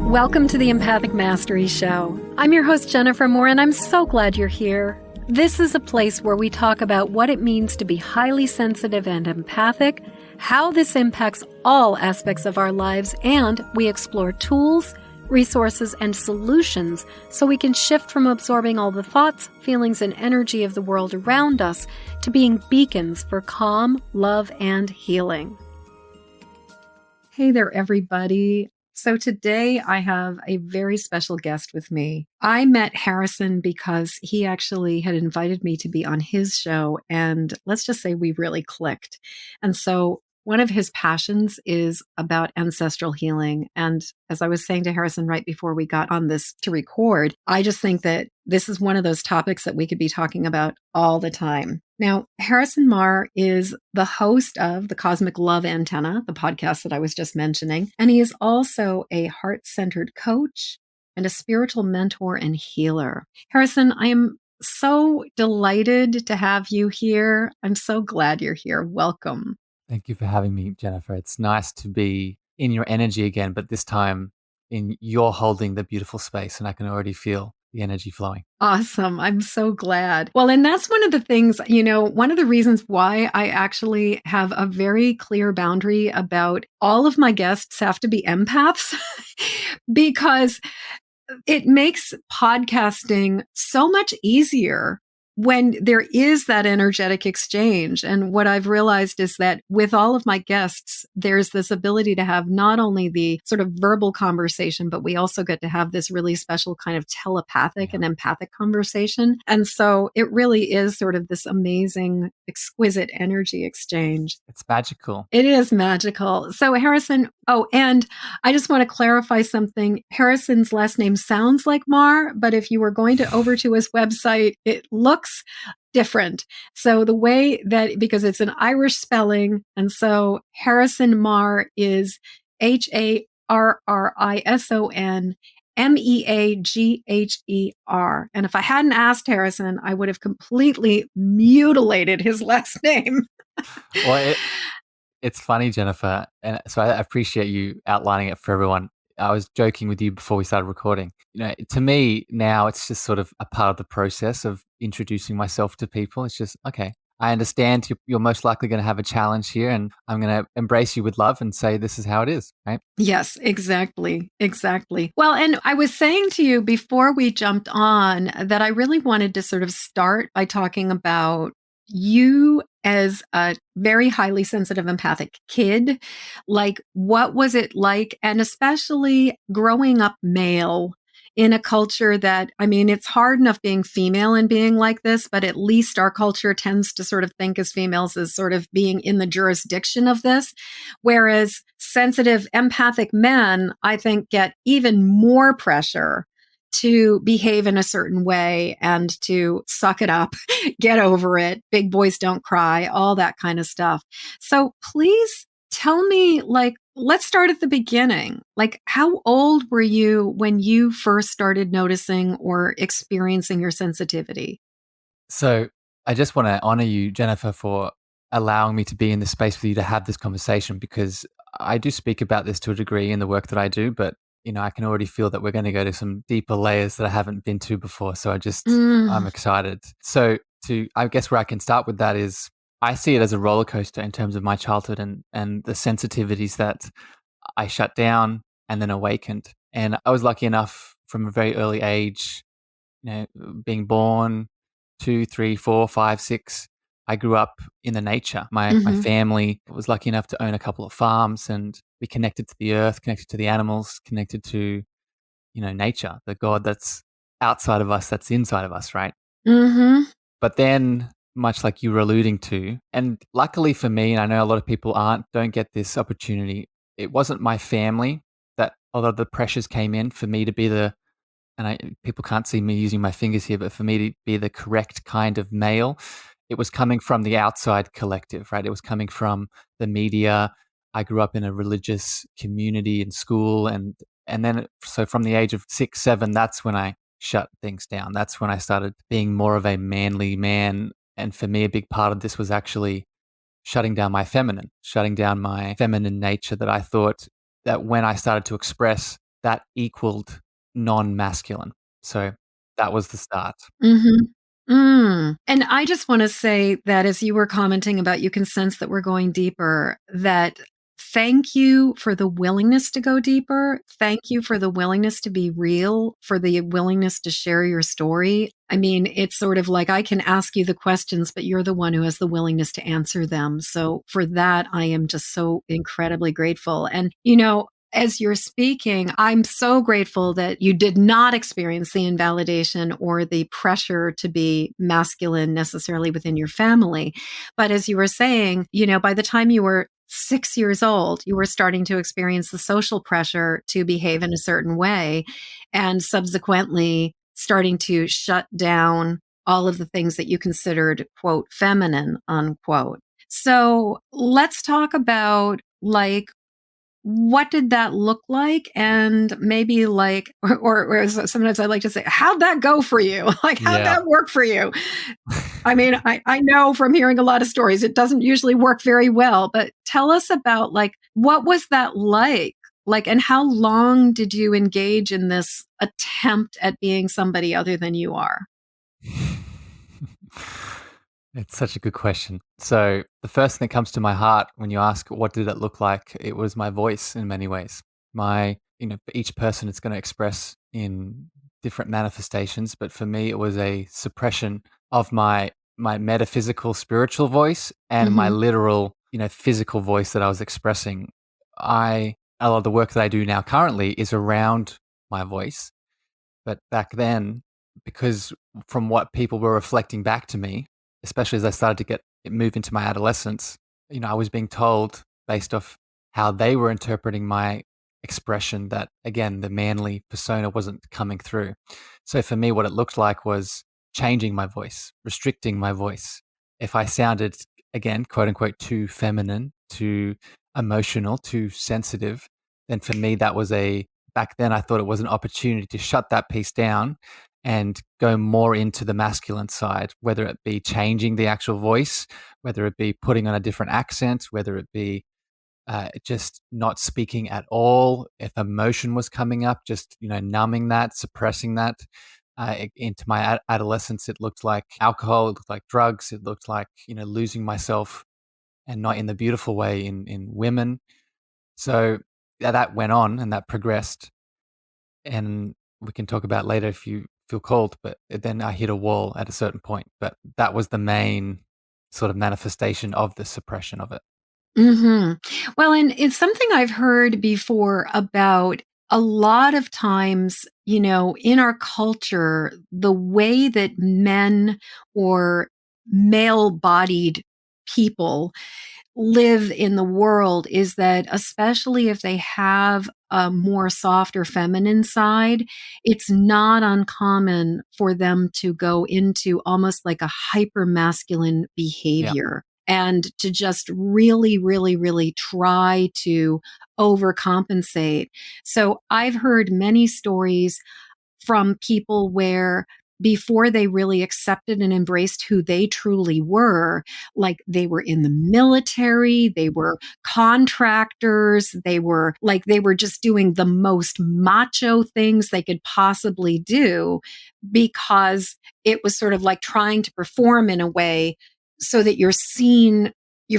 Welcome to the Empathic Mastery Show. I'm your host, Jennifer Moore, and I'm so glad you're here. This is a place where we talk about what it means to be highly sensitive and empathic, how this impacts all aspects of our lives, and we explore tools, resources, and solutions so we can shift from absorbing all the thoughts, feelings, and energy of the world around us to being beacons for calm, love, and healing. Hey there, everybody. So today I have a very special guest with me. I met Harrison because he actually had invited me to be on his show, and let's just say we really clicked. And so one of his passions is about ancestral healing. And as I was saying to Harrison right before we got on this to record, I just think that this is one of those topics that we could be talking about all the time. Now, Harrison Meagher is the host of the Cosmic Love Antenna, the podcast that I was just mentioning. And he is also a heart-centered coach and a spiritual mentor and healer. Harrison, I am so delighted to have you here. I'm so glad you're here. Welcome. Thank you for having me, Jennifer. It's nice to be in your energy again, but this time you're holding the beautiful space and I can already feel the energy flowing. Awesome. I'm so glad. Well, and that's one of the things, one of the reasons why I actually have a very clear boundary about all of my guests have to be empaths because it makes podcasting so much easier when there is that energetic exchange. And what I've realized is that with all of my guests, there's this ability to have not only the sort of verbal conversation, but we also get to have this really special kind of telepathic and empathic conversation. And so it really is sort of this amazing, exquisite energy exchange. It's magical. It is magical. So Harrison, and I just want to clarify something. Harrison's last name sounds like Maher, but if you were going to over to his website, it looks different. So the way that, because it's an Irish spelling, and so Harrison Meagher is Harrison Meagher. And if I hadn't asked Harrison, I would have completely mutilated his last name. Well, it's funny, Jennifer. And so I appreciate you outlining it for everyone. I was joking with you before we started recording. To me now, it's just sort of a part of the process of introducing myself to people. It's just, okay, I understand you're most likely going to have a challenge here and I'm going to embrace you with love and say, this is how it is, right? Yes, exactly. Exactly. Well, and I was saying to you before we jumped on that I really wanted to sort of start by talking about you as a very highly sensitive, empathic kid. Like, what was it like? And especially growing up male in a culture that, it's hard enough being female and being like this, but at least our culture tends to sort of think as females as sort of being in the jurisdiction of this. Whereas sensitive, empathic men, I think, get even more pressure to behave in a certain way and to suck it up, get over it, big boys don't cry, all that kind of stuff. So please tell me, let's start at the beginning. How old were you when you first started noticing or experiencing your sensitivity? So I just want to honor you, Jennifer, for allowing me to be in this space with you to have this conversation, because I do speak about this to a degree in the work that I do, but I can already feel that we're going to go to some deeper layers that I haven't been to before. So I'm excited. So I guess where I can start with that is I see it as a roller coaster in terms of my childhood and the sensitivities that I shut down and then awakened. And I was lucky enough from a very early age, being born 2, 3, 4, 5, 6. I grew up in the nature. My family was lucky enough to own a couple of farms, and we connected to the earth, connected to the animals, connected to, nature, the God that's outside of us, that's inside of us, right? Mm-hmm. But then, much like you were alluding to, and luckily for me, and I know a lot of people don't get this opportunity, it wasn't my family that a lot of the pressures came in for me to be people can't see me using my fingers here, but for me to be the correct kind of male, it was coming from the outside collective, right? It was coming from the media. I grew up in a religious community in school. And then, so from the age of 6, 7, that's when I shut things down. That's when I started being more of a manly man. And for me, a big part of this was actually shutting down my feminine nature, that I thought that when I started to express that equaled non-masculine. So that was the start. Mhm. And I just wanna say that as you were commenting about you can sense that we're going deeper, that thank you for the willingness to go deeper. Thank you for the willingness to be real, for the willingness to share your story. I mean, it's sort of like I can ask you the questions, but you're the one who has the willingness to answer them. So for that, I am just so incredibly grateful. And, as you're speaking, I'm so grateful that you did not experience the invalidation or the pressure to be masculine necessarily within your family. But as you were saying, by the time you were 6 years old, you were starting to experience the social pressure to behave in a certain way, and subsequently starting to shut down all of the things that you considered, quote, feminine, unquote. So let's talk about like, what did that look like? And maybe like, or sometimes I like to say, how'd that go for you? Like, how'd Yeah. that work for you? I mean, I know from hearing a lot of stories, it doesn't usually work very well, but tell us about like, what was that like? Like, and how long did you engage in this attempt at being somebody other than you are? It's such a good question. So, the first thing that comes to my heart when you ask what did it look like, it was my voice in many ways. For each person it's going to express in different manifestations, but for me it was a suppression of my metaphysical spiritual voice and my Hmm. literal, physical voice that I was expressing. I A lot of the work that I do now currently is around my voice, but back then, because from what people were reflecting back to me, especially as I started to move into my adolescence, I was being told based off how they were interpreting my expression that again, the manly persona wasn't coming through. So for me, what it looked like was changing my voice, restricting my voice. If I sounded again, quote unquote, too feminine, too emotional, too sensitive, then for me that was a back then I thought it was an opportunity to shut that piece down and go more into the masculine side, whether it be changing the actual voice, whether it be putting on a different accent, whether it be just not speaking at all. If emotion was coming up, just numbing that, suppressing that. Into my adolescence, it looked like alcohol, it looked like drugs, it looked like losing myself, and not in the beautiful way in women. So yeah, that went on and that progressed, and we can talk about later if you feel called, but then I hit a wall at a certain point. But that was the main sort of manifestation of the suppression of it. Well, and it's something I've heard before about a lot of times, in our culture, the way that men or male bodied people live in the world is that, especially if they have a more soft or feminine side, it's not uncommon for them to go into almost like a hyper masculine Yeah. behavior and to just really, really, really try to overcompensate. So I've heard many stories from people where before they really accepted and embraced who they truly were, like they were in the military, they were contractors, they were just doing the most macho things they could possibly do because it was sort of like trying to perform in a way so that you're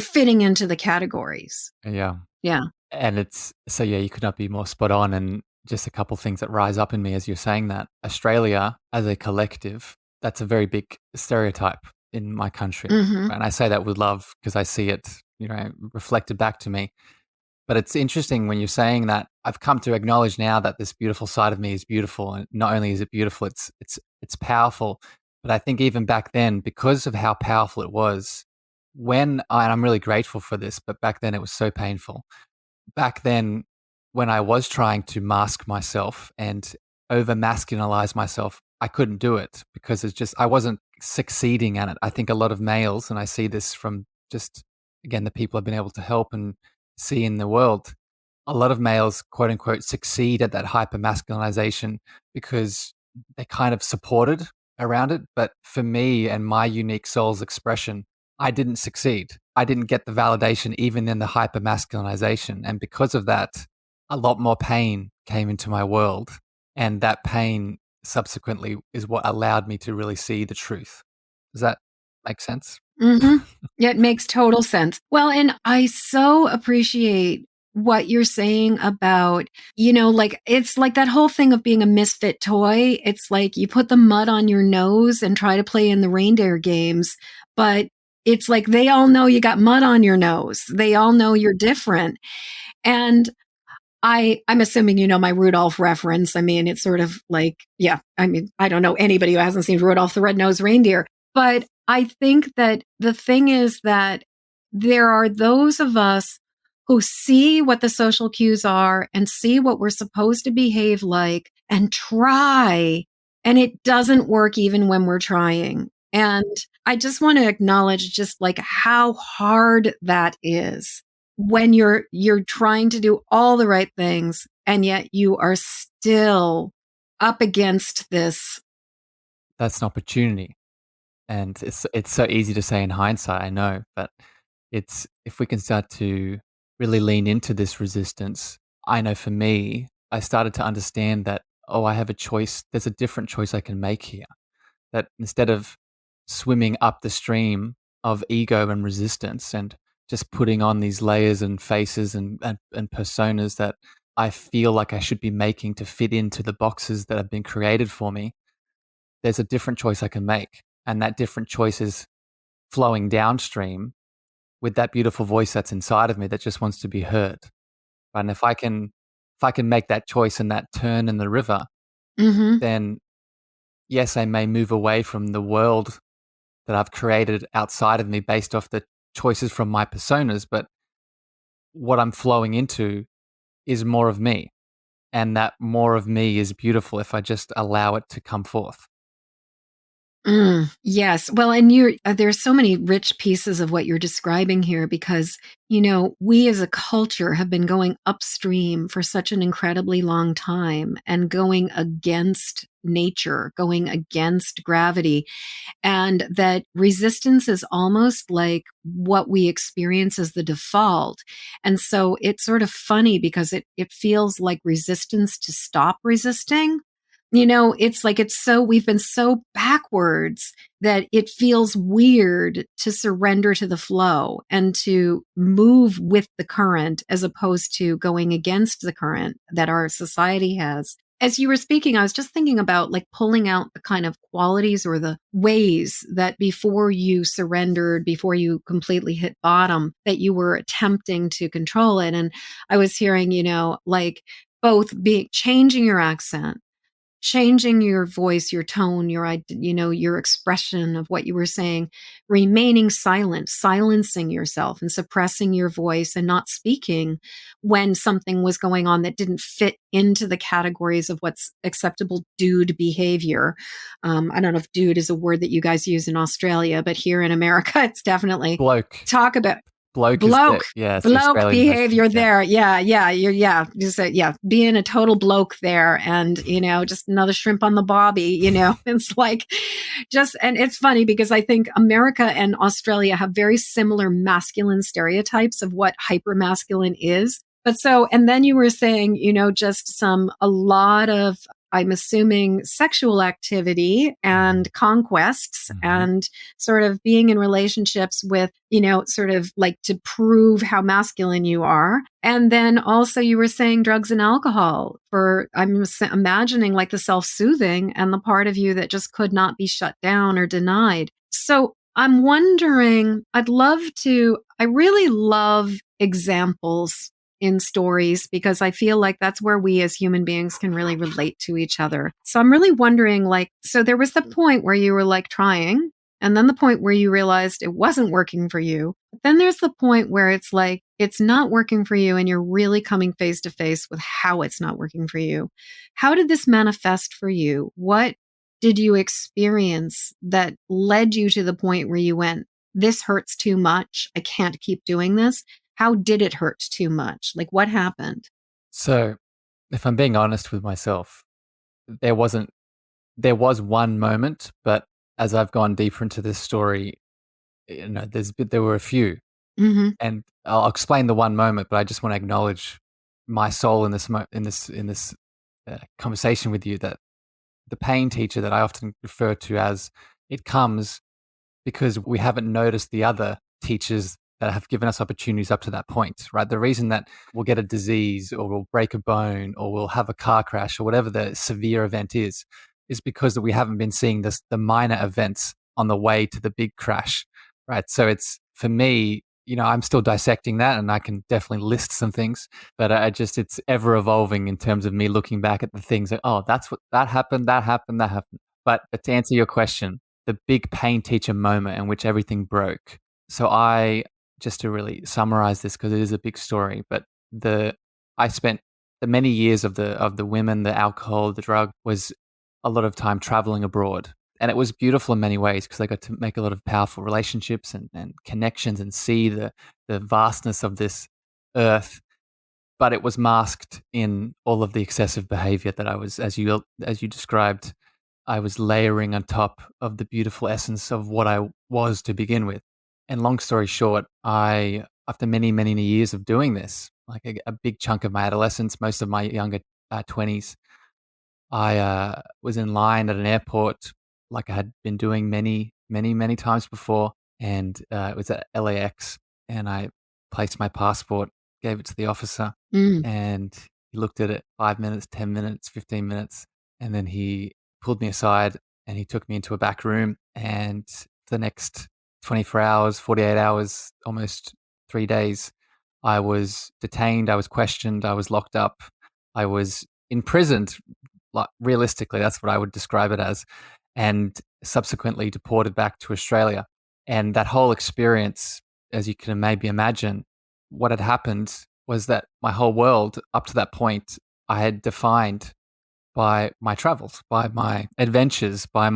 fitting into the categories. Yeah. Yeah. And it's so yeah, you could not be more spot on. And just a couple things that rise up in me as you're saying that. Australia as a collective, that's a very big stereotype in my country. Mhm. And I say that with love because I see it, reflected back to me. But it's interesting when you're saying that. I've come to acknowledge now that this beautiful side of me is beautiful, and not only is it beautiful, it's powerful. But I think even back then, because of how powerful it was, and I'm really grateful for this, but back then it was so painful. Back then, when I was trying to mask myself and over masculinize myself, I couldn't do it because I wasn't succeeding at it. I think a lot of males, and I see this from just, again, the people I've been able to help and see in the world, a lot of males, quote unquote, succeed at that hyper masculinization because they kind of supported around it. But for me and my unique soul's expression, I didn't succeed. I didn't get the validation even in the hyper masculinization. And because of that, a lot more pain came into my world. And that pain subsequently is what allowed me to really see the truth. Does that make sense? Mhm. Yeah, it makes total sense. Well, and I so appreciate what you're saying about, like, it's like that whole thing of being a misfit toy. It's like you put the mud on your nose and try to play in the reindeer games, but it's like they all know you got mud on your nose. They all know you're different. And I'm assuming you know my Rudolph reference. I mean, it's sort of like, yeah, I mean, I don't know anybody who hasn't seen Rudolph the Red-Nosed Reindeer, but I think that the thing is that there are those of us who see what the social cues are and see what we're supposed to behave like and try, and it doesn't work even when we're trying. And I just want to acknowledge just like how hard that is when you're trying to do all the right things and yet you are still up against this. That's an opportunity. And it's so easy to say in hindsight, I know, but it's if we can start to really lean into this resistance. I know for me, I started to understand that, oh, I have a choice. There's a different choice I can make here. That instead of swimming up the stream of ego and resistance and just putting on these layers and faces and personas that I feel like I should be making to fit into the boxes that have been created for me, there's a different choice I can make. And that different choice is flowing downstream with that beautiful voice that's inside of me that just wants to be heard. Right? And if I can make that choice and that turn in the river, Mhm. then yes, I may move away from the world that I've created outside of me based off the choices from my personas, but what I'm flowing into is more of me. And that more of me is beautiful if I just allow it to come forth. Yes. Well, and there's so many rich pieces of what you're describing here because, we as a culture have been going upstream for such an incredibly long time and going against nature, going against gravity. And that resistance is almost like what we experience as the default. And so it's sort of funny because it feels like resistance to stop resisting. It's like we've been so backwards that it feels weird to surrender to the flow and to move with the current as opposed to going against the current that our society has. As you were speaking, I was just thinking about like pulling out the kind of qualities or the ways that before you surrendered, before you completely hit bottom, that you were attempting to control it. And I was hearing, like both being changing your accent, changing your voice, your tone, your expression of what you were saying, remaining silent, silencing yourself and suppressing your voice and not speaking when something was going on that didn't fit into the categories of what's acceptable dude behavior. I don't know if dude is a word that you guys use in Australia, but here in America, it's definitely Bloke. talk about Bloke is bloke the yeah, it's the bloke Australian version. behavior Yeah. there. Yeah, just being a total bloke there, and just another shrimp on the bobby. It's like and it's funny because I think America and Australia have very similar masculine stereotypes of what hyper masculine is. But and then you were saying, just a lot of, I'm assuming, sexual activity and conquests Mhm. and sort of being in relationships with, sort of like to prove how masculine you are. And then also you were saying drugs and alcohol I'm imagining like the self-soothing and the part of you that just could not be shut down or denied. So I'm wondering, I really love examples in stories because I feel like that's where we as human beings can really relate to each other. So I'm really wondering, like, so there was the point where you were like trying, and then the point where you realized it wasn't working for you. But then there's the point where it's like it's not working for you and you're really coming face to face with how it's not working for you. How did this manifest for you? What did you experience that led you to the point where you went, this hurts too much. I can't keep doing this. How did it hurt too much? Like what happened? So, if I'm being honest with myself, there wasn't there was one moment, but as I've gone deeper into this story, there were a few. Mhm. And I'll explain the one moment, but I just want to acknowledge my soul in this conversation with you, that the pain teacher that I often refer to as, it comes because we haven't noticed the other teachers that have given us opportunities up to that point, right? The reason that we'll get a disease or we'll break a bone or we'll have a car crash or whatever the severe event is because that we haven't been seeing the minor events on the way to the big crash, right? So it's, for me, I'm still dissecting that, and I can definitely list some things, but it's ever evolving in terms of me looking back at the things that, oh, that's what, that happened, that happened, that happened. But to answer your question, the big pain teacher moment in which everything broke. So just to really summarize this, because it is a big story, but I spent the many years of the women, the alcohol, the drug, was a lot of time traveling abroad. And it was beautiful in many ways because I got to make a lot of powerful relationships and connections and see the vastness of this earth. But it was masked in all of the excessive behavior that I was, as you described, I was layering on top of the beautiful essence of what I was to begin with. And long story short, after many, many years of doing this, like a big chunk of my adolescence, most of my younger 20s, I was in line at an airport like I had been doing many, many, many times before. And it was at LAX. And I placed my passport, gave it to the officer, Mm. and he looked at it 5 minutes, 10 minutes, 15 minutes. And then he pulled me aside and he took me into a back room. And for the next 24 hours, 48 hours, almost 3 days, I was detained, I was questioned, I was locked up, I was imprisoned. Like, realistically, that's what I would describe it as, and subsequently deported back to Australia. And that whole experience, as you can maybe imagine, what had happened was that my whole world up to that point I had defined by my travels, by my adventures, by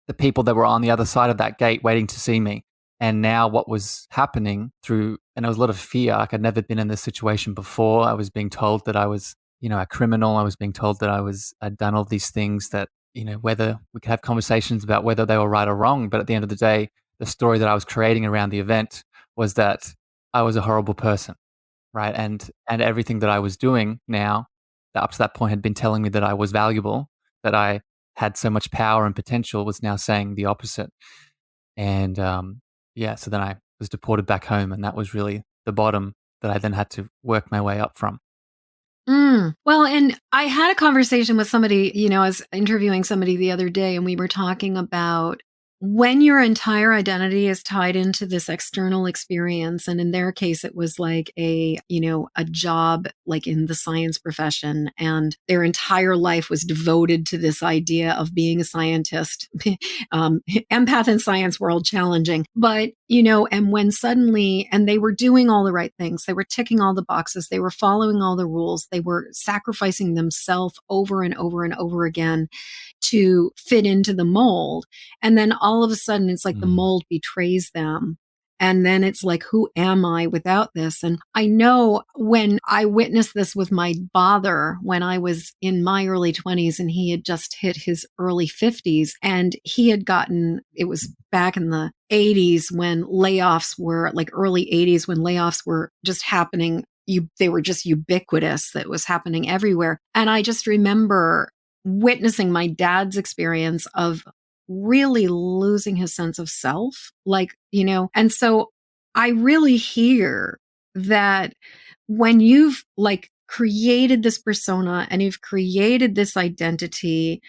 the people that were on the other side of that gate waiting to see me. And now what was happening and there was a lot of fear. Like, I'd never been in this situation before. I was being told that I was, a criminal. I was being told that I'd done all these things that, whether we could have conversations about whether they were right or wrong. But at the end of the day, the story that I was creating around the event was that I was a horrible person, right? And everything that I was doing now, that up to that point had been telling me that I was valuable, that I had so much power and potential, was now saying the opposite. And so then I was deported back home, and that was really the bottom that I then had to work my way up from. Well, and I had a conversation with somebody, I was interviewing somebody the other day, and we were talking about when your entire identity is tied into this external experience. And in their case, it was like a job like in the science profession, and their entire life was devoted to this idea of being a scientist. Empath in science world, challenging. But, and when suddenly, and they were doing all the right things, they were ticking all the boxes, they were following all the rules, they were sacrificing themselves over and over and over again to fit into the mold. And then all of a sudden, it's like the mold betrays them. And then it's like, who am I without this? And I know when I witnessed this with my father when I was in my early 20s and he had just hit his early 50s, and he had it was back in the 80s when layoffs were like early 80s when layoffs were just happening. They were just ubiquitous. That was happening everywhere. And I just remember witnessing my dad's experience of really losing his sense of self, and so I really hear that when you've like created this persona and you've created this identity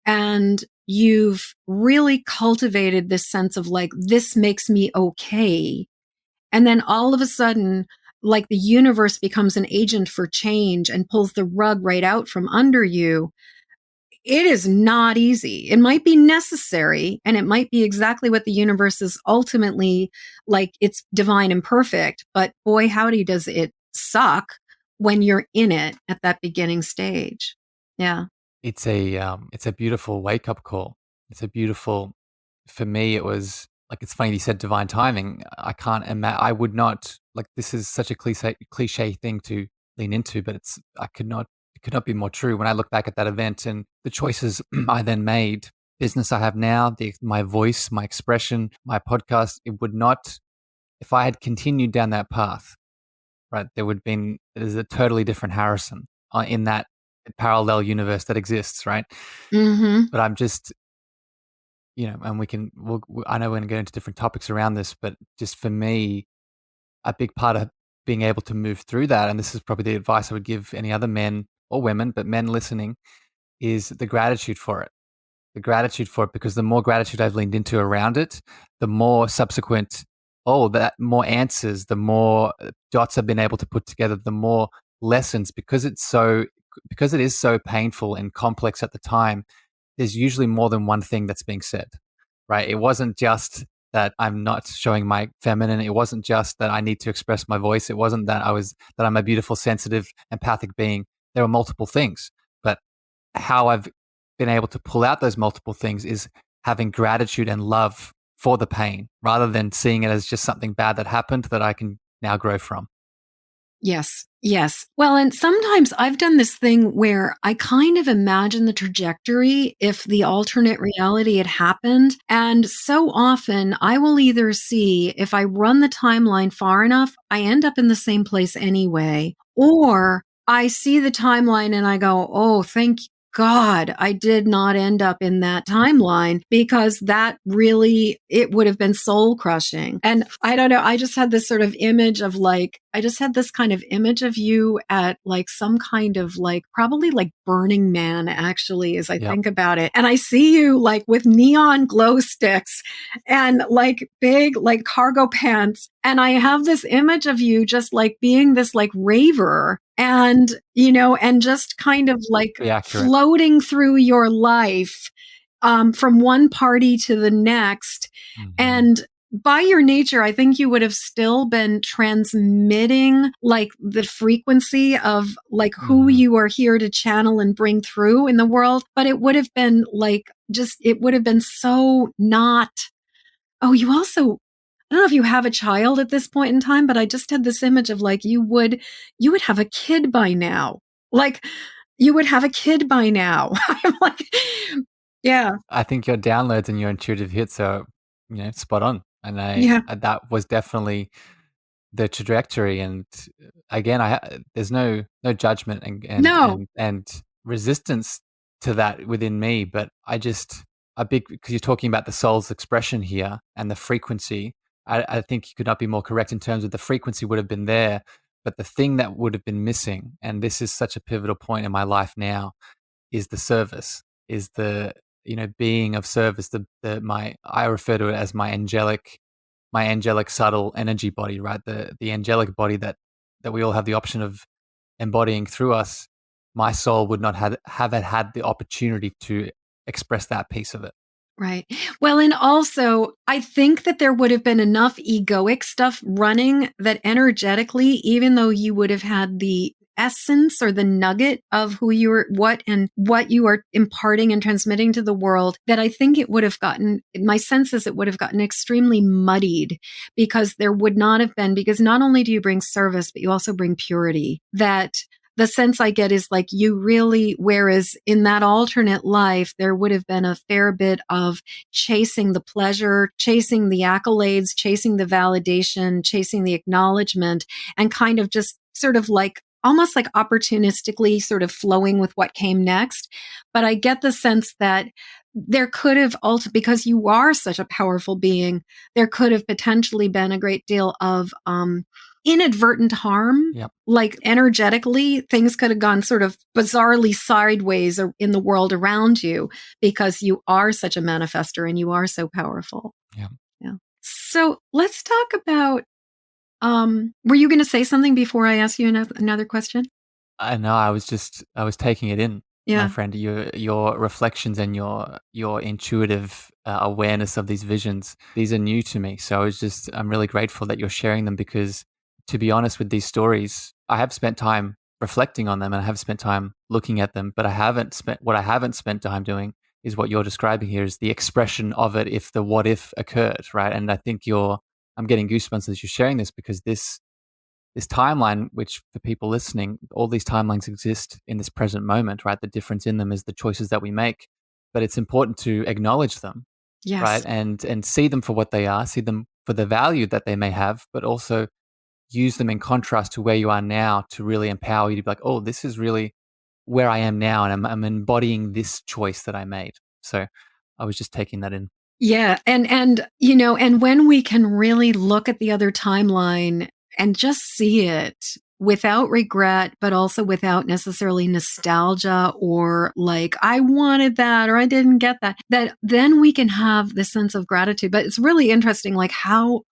and you've really cultivated this sense of like, this makes me okay. And then all of a sudden, like the universe becomes an agent for change and pulls the rug right out from under you. It is not easy. It might be necessary, and it might be exactly what the universe is ultimately like. It's divine and perfect, but boy, howdy, does it suck when you're in it at that beginning stage. Yeah. It's a beautiful wake up call. For me, it was like, it's funny you said divine timing. I can't imagine, I would not, like, this is such a cliche thing to lean into, but it could not be more true. When I look back at that event and the choices I then made, business I have now, my voice, my expression, my podcast, it would not, if I had continued down that path, right? There's a totally different Harrison in that parallel universe that exists, right? Mm-hmm. But I'm just, and I know we're going to go into different topics around this, but just for me, a big part of being able to move through that, and this is probably the advice I would give any other men or women, but men listening, is the gratitude for it. The gratitude for it, because the more gratitude I've leaned into around it, the more subsequent, that more answers, the more dots I've been able to put together, the more lessons, because it is so painful and complex at the time, there's usually more than one thing that's being said, right? It wasn't just that I'm not showing my feminine. It wasn't just that I need to express my voice. It wasn't that I'm a beautiful, sensitive, empathic being. There were multiple things, but how I've been able to pull out those multiple things is having gratitude and love for the pain rather than seeing it as just something bad that happened that I can now grow from. Yes. Yes. Well, and sometimes I've done this thing where I kind of imagine the trajectory if the alternate reality had happened. And so often I will either see if I run the timeline far enough, I end up in the same place anyway, or I see the timeline and I go, oh, thank God, I did not end up in that timeline because that really, it would have been soul crushing. And I don't know, I just had this sort of image of like, I just had this kind of image of you at like some kind of like, probably like Burning Man, actually, as I Yep. think about it. And I see you like with neon glow sticks and like big, like cargo pants. And I have this image of you just like being this like raver and, and just kind of like Be accurate. floating through your life from one party to the next. Mm-hmm. And by your nature, I think you would have still been transmitting like the frequency of like who you are here to channel and bring through in the world. But it would have been like, it would have been so not. Oh, you also, I don't know if you have a child at this point in time, but I just had this image of like you would have a kid by now. Like you would have a kid by now. I'm like, yeah. I think your downloads and your intuitive hits are, spot on. And Yeah. that was definitely the trajectory. And again, there's no judgment No. and resistance to that within me, but because you're talking about the soul's expression here and the frequency. I think you could not be more correct in terms of the frequency would have been there, but the thing that would have been missing, and this is such a pivotal point in my life now, is the service, is the being of service. I refer to it as my angelic subtle energy body, right? The angelic body that we all have the option of embodying through us. My soul would not have had the opportunity to express that piece of it. Right. Well, and also, I think that there would have been enough egoic stuff running that energetically, even though you would have had the essence or the nugget of who you are, what you are imparting and transmitting to the world, that I think it would have gotten, my sense is it would have gotten extremely muddied because there would not have been, because not only do you bring service, but you also bring purity. That the sense I get is like you really, whereas in that alternate life, there would have been a fair bit of chasing the pleasure, chasing the accolades, chasing the validation, chasing the acknowledgement, and kind of just sort of like almost like opportunistically sort of flowing with what came next. But I get the sense that there could have also, because you are such a powerful being, there could have potentially been a great deal of, inadvertent harm. Yep. Like energetically, things could have gone sort of bizarrely sideways in the world around you because you are such a manifester and you are so powerful. Yeah. Yeah. So let's talk about, were you going to say something before I ask you another question? I know. I was taking it in, my Yeah. friend. Your reflections and your intuitive awareness of these visions. These are new to me, so I'm really grateful that you're sharing them, because, to be honest, with these stories, I have spent time reflecting on them and I have spent time looking at them, but what I haven't spent time doing is what you're describing here, is the expression of it if the what if occurred, right? And I think I'm getting goosebumps as you're sharing this, because this timeline, which for people listening, all these timelines exist in this present moment, right? The difference in them is the choices that we make, but it's important to acknowledge them, right? Yes. And see them for what they are, see them for the value that they may have, but also use them in contrast to where you are now to really empower you to be like, oh, this is really where I am now, and I'm embodying this choice that I made. So I was just taking that in. Yeah, and you know, and when we can really look at the other timeline and just see it without regret, but also without necessarily nostalgia or like I wanted that or I didn't get that, that then we can have this sense of gratitude. But it's really interesting like how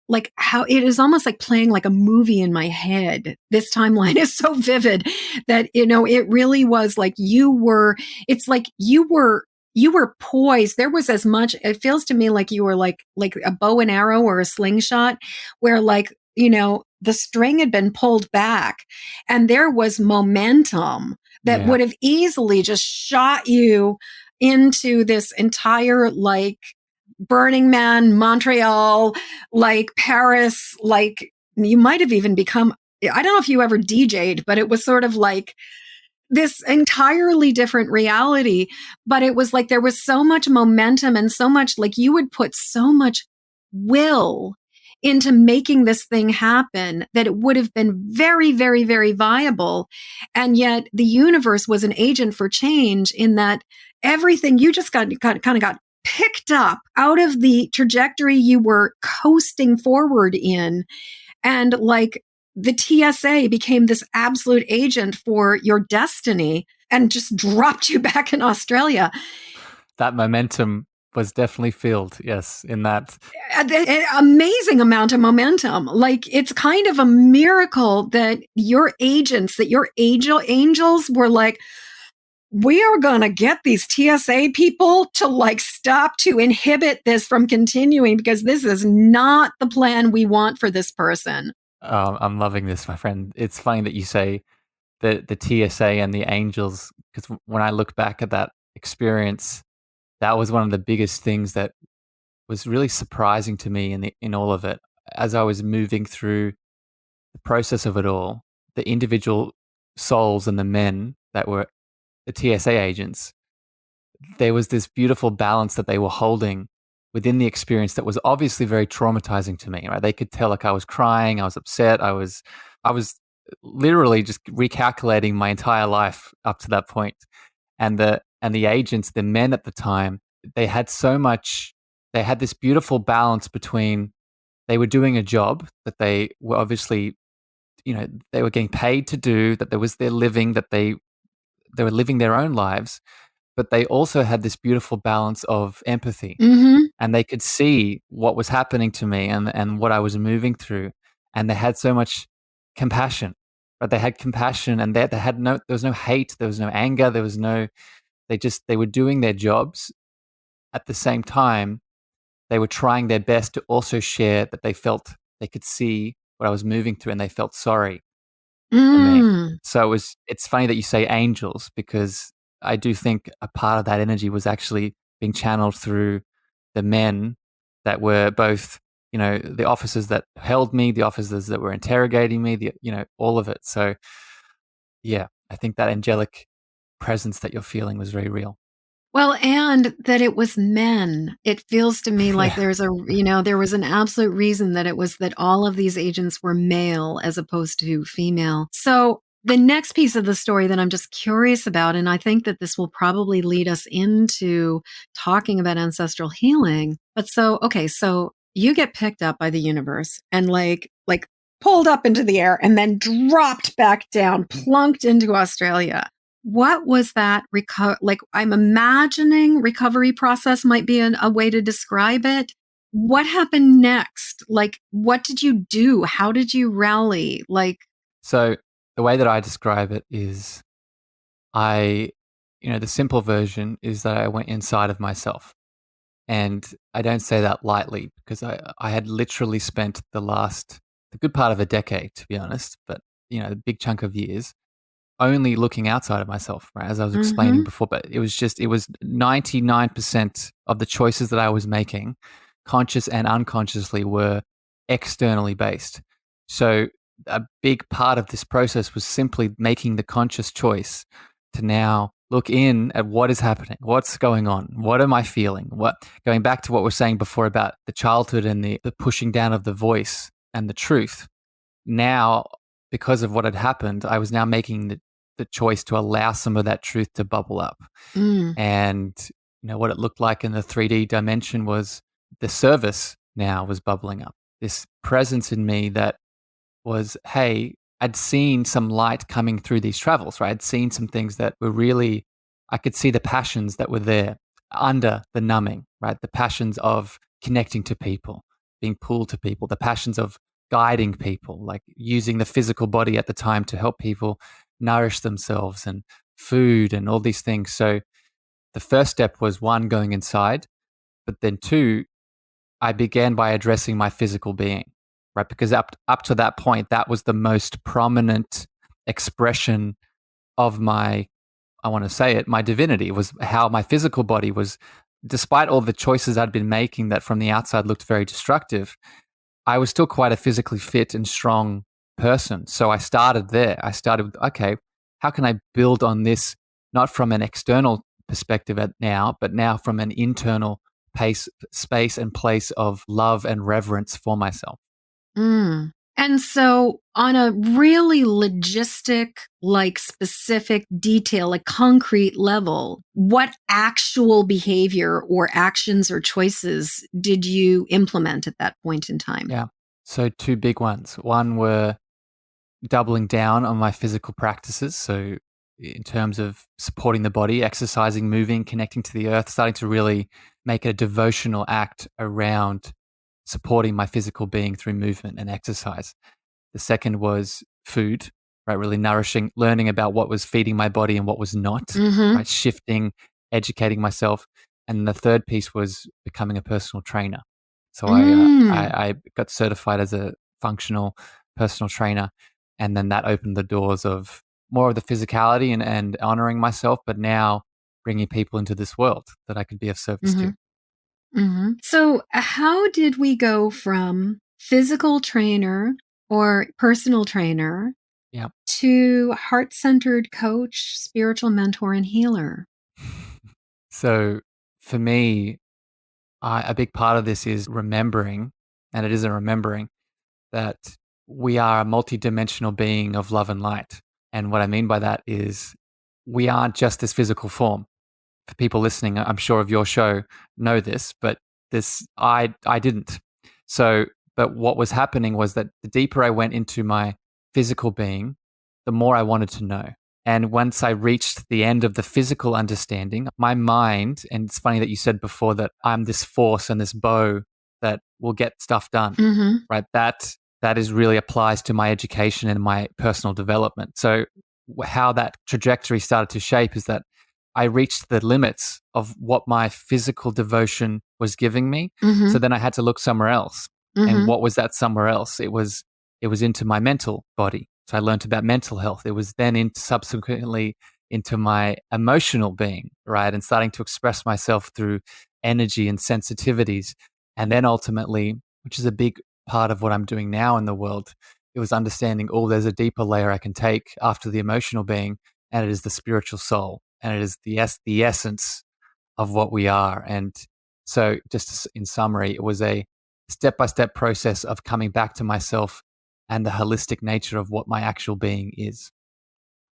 it is almost like playing like a movie in my head. This timeline is so vivid that, you know, it really was like it's like you were poised. There was as much, it feels to me like you were like a bow and arrow or a slingshot where like, you know, the string had been pulled back and there was momentum that Yeah. would have easily just shot you into this entire like Burning Man, Montreal, like Paris, like you might have even become, I don't know if you ever DJ'd, but it was sort of like this entirely different reality. But it was like there was so much momentum and so much, like you would put so much will into making this thing happen that it would have been very, very, very viable. And yet the universe was an agent for change in that everything you just kind of got picked up out of the trajectory you were coasting forward in. And like the TSA became this absolute agent for your destiny and just dropped you back in Australia. That momentum was definitely filled, yes, in that. An amazing amount of momentum. Like it's kind of a miracle that your agents, that your angels were like, we are going to get these TSA people to like stop to inhibit this from continuing because this is not the plan we want for this person. I'm loving this, my friend. It's funny that you say the TSA and the angels, because when I look back at that experience, that was one of the biggest things that was really surprising to me in all of it. As I was moving through the process of it all, the individual souls and the men that were the TSA agents, there was this beautiful balance that they were holding within the experience that was obviously very traumatizing to me, right? They could tell like I was crying, I was upset, I was literally just recalculating my entire life up to that point. And the agents, the men at the time, they had so much, they had this beautiful balance between they were doing a job that they were obviously, they were getting paid to do, that there was their living, that they were living their own lives, but they also had this beautiful balance of empathy, Mm-hmm. and they could see what was happening to me and what I was moving through, and they had so much compassion. But they had compassion, and they had no, there was no hate, there was no anger, there was no. They were doing their jobs. At the same time, they were trying their best to also share that they could see what I was moving through, and they felt sorry for me. Mm. So it's funny that you say angels, because I do think a part of that energy was actually being channeled through the men that were both, the officers that held me, the officers that were interrogating me, all of it. So yeah, I think that angelic presence that you're feeling was very real. Well, and that it was men. It feels to me like Yeah. there was an absolute reason that it was that all of these agents were male as opposed to female. So the next piece of the story that I'm just curious about, and I think that this will probably lead us into talking about ancestral healing. But so, okay, so you get picked up by the universe and like pulled up into the air and then dropped back down, plunked into Australia. What was that like I'm imagining recovery process might be a way to describe it. What happened next? Like what did you do? How did you rally? Like So the way that I describe it is I, the simple version is that I went inside of myself. And I don't say that lightly, because I had literally spent the good part of a decade, to be honest, but, a big chunk of years only looking outside of myself, right? As I was explaining mhm. before, but it was 99% of the choices that I was making, conscious and unconsciously, were externally based. So a big part of this process was simply making the conscious choice to now look in at what is happening, what's going on, what am I feeling, going back to what we are saying before about the childhood and the pushing down of the voice and the truth. now, because of what had happened, I was now making the choice to allow some of that truth to bubble up. Mm. And what it looked like in the 3D dimension was the service now was bubbling up. This presence in me that was, hey, I'd seen some light coming through these travels, right? I'd seen some things that were really, I could see the passions that were there under the numbing, right? The passions of connecting to people, being pulled to people, the passions of guiding people, like using the physical body at the time to help people nourish themselves and food and all these things. So the first step was one, going inside, but then two, I began by addressing my physical being, right? Because up to that point, that was the most prominent expression of my, I want to say it, my divinity, was how my physical body was, despite all the choices I'd been making that from the outside looked very destructive, I was still quite a physically fit and strong person. So I started there. I started with, okay, how can I build on this, not from an external perspective now, but now from an internal space and place of love and reverence for myself. Mm. And so, on a really logistic, like specific detail, like concrete level, what actual behavior or actions or choices did you implement at that point in time? Yeah. So two big ones. One were doubling down on my physical practices. So in terms of supporting the body, exercising, moving, connecting to the earth, starting to really make a devotional act around supporting my physical being through movement and exercise. The second was food, right? Really nourishing, learning about what was feeding my body and what was not, Mm-hmm. right? Shifting, educating myself. And the third piece was becoming a personal trainer. So Mm. I got certified as a functional personal trainer. And then that opened the doors of more of the physicality and honoring myself, but now bringing people into this world that I could be of service Mm-hmm. to. Mm-hmm. So, how did we go from physical trainer or personal trainer Yeah. to heart centered coach, spiritual mentor, and healer? So for me, a big part of this is remembering, and it is a remembering, that we are a multidimensional being of love and light. And what I mean by that is we aren't just this physical form. For people listening, I'm sure of your show know this, but I didn't. So, but what was happening was that the deeper I went into my physical being, the more I wanted to know. And once I reached the end of the physical understanding, my mind, and it's funny that you said before that I'm this force and this bow that will get stuff done, Mm-hmm. right? That is really applies to my education and my personal development. So how that trajectory started to shape is that I reached the limits of what my physical devotion was giving me. Mm-hmm. So then I had to look somewhere else. And Mm-hmm. what was that somewhere else? It was into my mental body. So I learned about mental health. It was then subsequently into my emotional being, right? And starting to express myself through energy and sensitivities. And then ultimately, which is a big part of what I'm doing now in the world, it was understanding, oh, there's a deeper layer I can take after the emotional being, and it is the spiritual soul, and it is the essence of what we are. And so, just in summary, it was a step by step process of coming back to myself and the holistic nature of what my actual being is.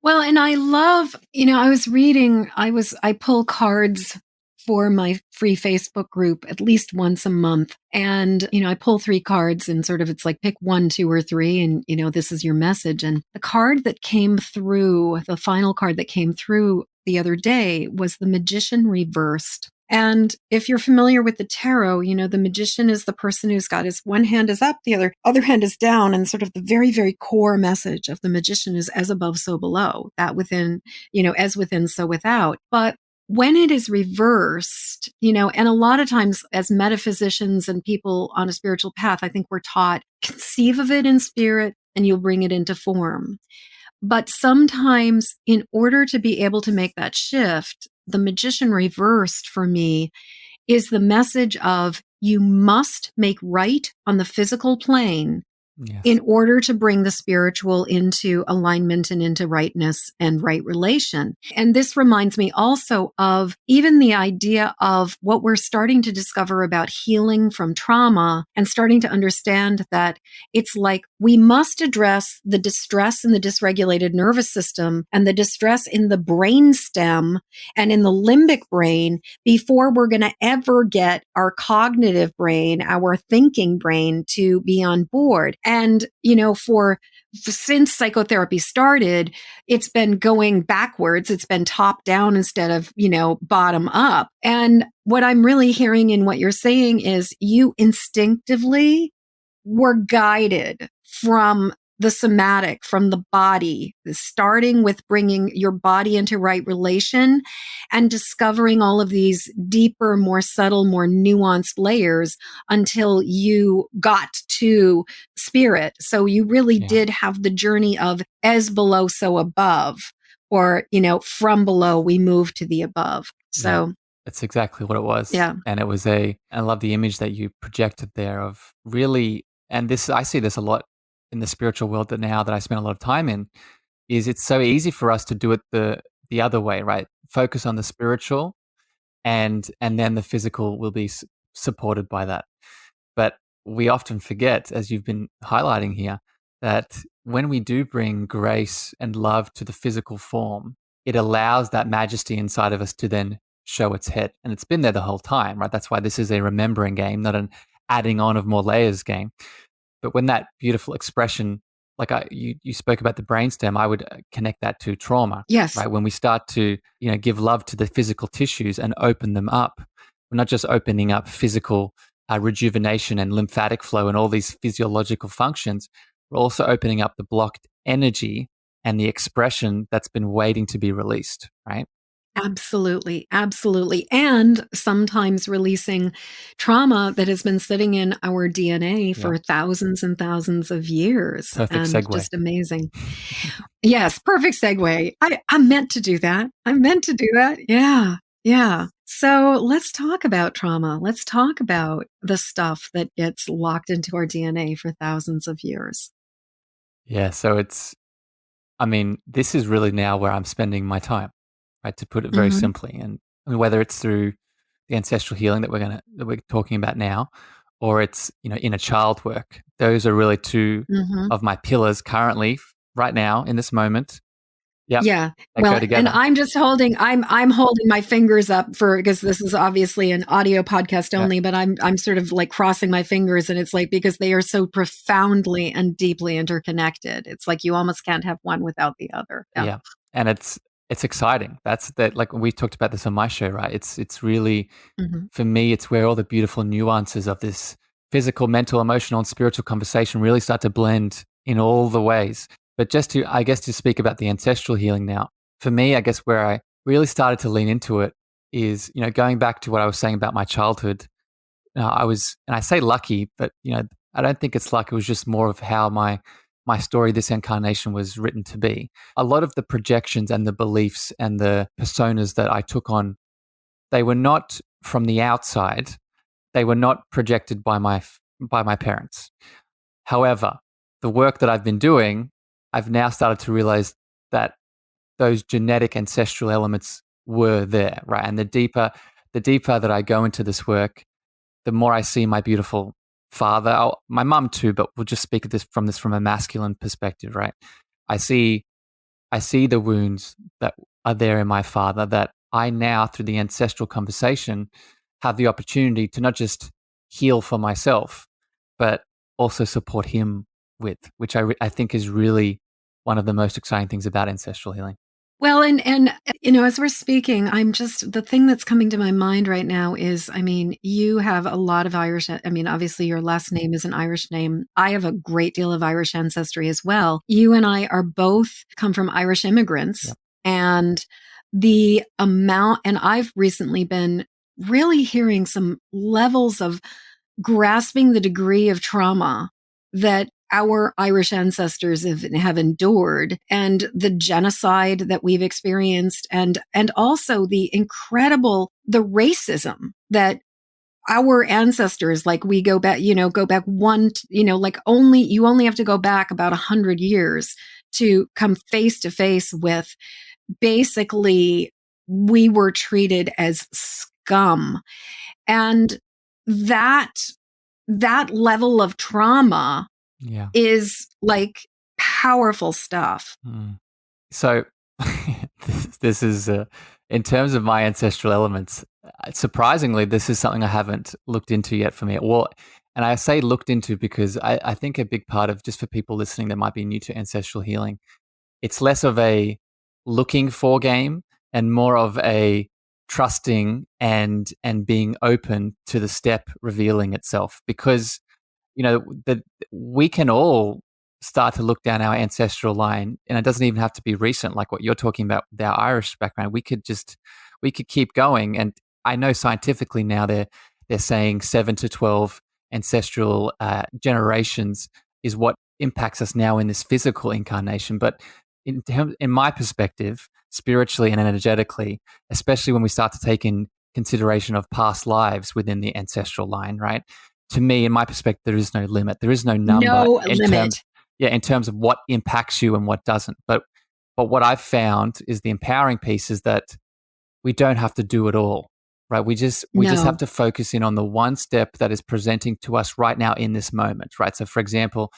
Well, and I love, I pull cards for my free Facebook group at least once a month. And, I pull 3 cards and sort of it's like pick 1, 2, or 3, and, this is your message. And the card that came through, the final card that came through the other day was the Magician reversed. And if you're familiar with the tarot, the magician is the person who's got his one hand is up, the other hand is down. And sort of the very, very core message of the magician is as above, so below, that within, as within, so without. But when it is reversed, and a lot of times as metaphysicians and people on a spiritual path, I think we're taught conceive of it in spirit and you'll bring it into form. But sometimes, in order to be able to make that shift, the magician reversed for me is the message of you must make right on the physical plane in Yes. order to bring the spiritual into alignment and into rightness and right relation. And this reminds me also of even the idea of what we're starting to discover about healing from trauma and starting to understand that it's like we must address the distress in the dysregulated nervous system and the distress in the brain stem and in the limbic brain before we're going to ever get our cognitive brain, our thinking brain to be on board. And, since psychotherapy started, it's been going backwards. It's been top down instead of, bottom up. And what I'm really hearing in what you're saying is you instinctively were guided from the somatic, from the body, starting with bringing your body into right relation and discovering all of these deeper, more subtle, more nuanced layers until you got to spirit. So you really Yeah. did have the journey of as below, so above, or, from below, we move to the above. Yeah. So, That's exactly what it was. yeah. And it was I love the image that you projected there of really, and this, I see this a lot in the spiritual world that now that I spend a lot of time in, is it's so easy for us to do it the other way, right? Focus on the spiritual and then the physical will be supported by that. But we often forget, as you've been highlighting here, that when we do bring grace and love to the physical form, it allows that majesty inside of us to then show its head. And it's been there the whole time, right? That's why this is a remembering game, not an adding on of more layers game. But when that beautiful expression, like you spoke about the brainstem, I would connect that to trauma, Yes. right? When we start to, give love to the physical tissues and open them up, we're not just opening up physical rejuvenation and lymphatic flow and all these physiological functions. We're also opening up the blocked energy and the expression that's been waiting to be released, right? Absolutely. Absolutely. And sometimes releasing trauma that has been sitting in our DNA Yeah. for thousands and thousands of years. Perfect And segue. just amazing. Yes, perfect segue. I meant to do that. I meant to do that. Yeah. Yeah. So let's talk about trauma. Let's talk about the stuff that gets locked into our DNA for thousands of years. Yeah. So this is really now where I'm spending my time, right? To put it very Hmm. simply. And I mean, whether it's through the ancestral healing that we're talking about now, or it's, inner child work. Those are really two Hmm. of my pillars currently, right now, in this moment. Yep. Yeah. That go Well, and together. I'm holding my fingers up for, because this is obviously an audio podcast Yeah. only, but I'm sort of like crossing my fingers, and it's like because they are so profoundly and deeply interconnected. It's like you almost can't have one without the other. Yeah. Yeah. And it's exciting. That's that, like we talked about this on my show, right? It's really, Hmm. for me, it's where all the beautiful nuances of this physical, mental, emotional, and spiritual conversation really start to blend in all the ways. But I guess, to speak about the ancestral healing now, for me, I guess where I really started to lean into it is, going back to what I was saying about my childhood. And I say lucky, but I don't think it's luck. It was just more of how my story, this incarnation, was written to be. A lot of the projections and the beliefs and the personas that I took on, they were not from the outside. They were not projected by my parents. However, the work that I've been doing, I've now started to realize that those genetic ancestral elements were there, right? And the deeper that I go into this work, the more I see my beautiful father, my mum too, but we'll just speak of this from a masculine perspective, right? I see I see the wounds that are there in my father that I now, through the ancestral conversation, have the opportunity to not just heal for myself, but also support him with, which I think is really one of the most exciting things about ancestral healing. Well, and as we're speaking, the thing that's coming to my mind right now is, I mean, you have a lot of Irish. I mean, obviously, your last name is an Irish name. I have a great deal of Irish ancestry as well. You and I are both come from Irish immigrants, Yep. and the amount, and I've recently been really hearing some levels of grasping the degree of trauma that our Irish ancestors have endured, and the genocide that we've experienced, and also the racism that our ancestors, like we go back, go back you only have to go back about 100 years to come face to face with basically we were treated as scum. And that level of trauma Yeah. is like powerful stuff. Mm. So this is in terms of my ancestral elements. Surprisingly, this is something I haven't looked into yet for me. Well, and I say looked into because I think a big part of, just for people listening that might be new to ancestral healing, it's less of a looking for game and more of a trusting and being open to the step revealing itself, because that we can all start to look down our ancestral line, and it doesn't even have to be recent like what you're talking about with our Irish background. We could keep going, and I know scientifically now they're saying 7 to 12 ancestral generations is what impacts us now in this physical incarnation. But in my perspective, spiritually and energetically, especially when we start to take in consideration of past lives within the ancestral line, right? To me, in my perspective, there is no limit. There is no number No in limit. terms of what impacts you and what doesn't. But what I've found is the empowering piece is that we don't have to do it all, right? We just have No. to focus in on the one step that is presenting to us right now in this moment, right? So, for example,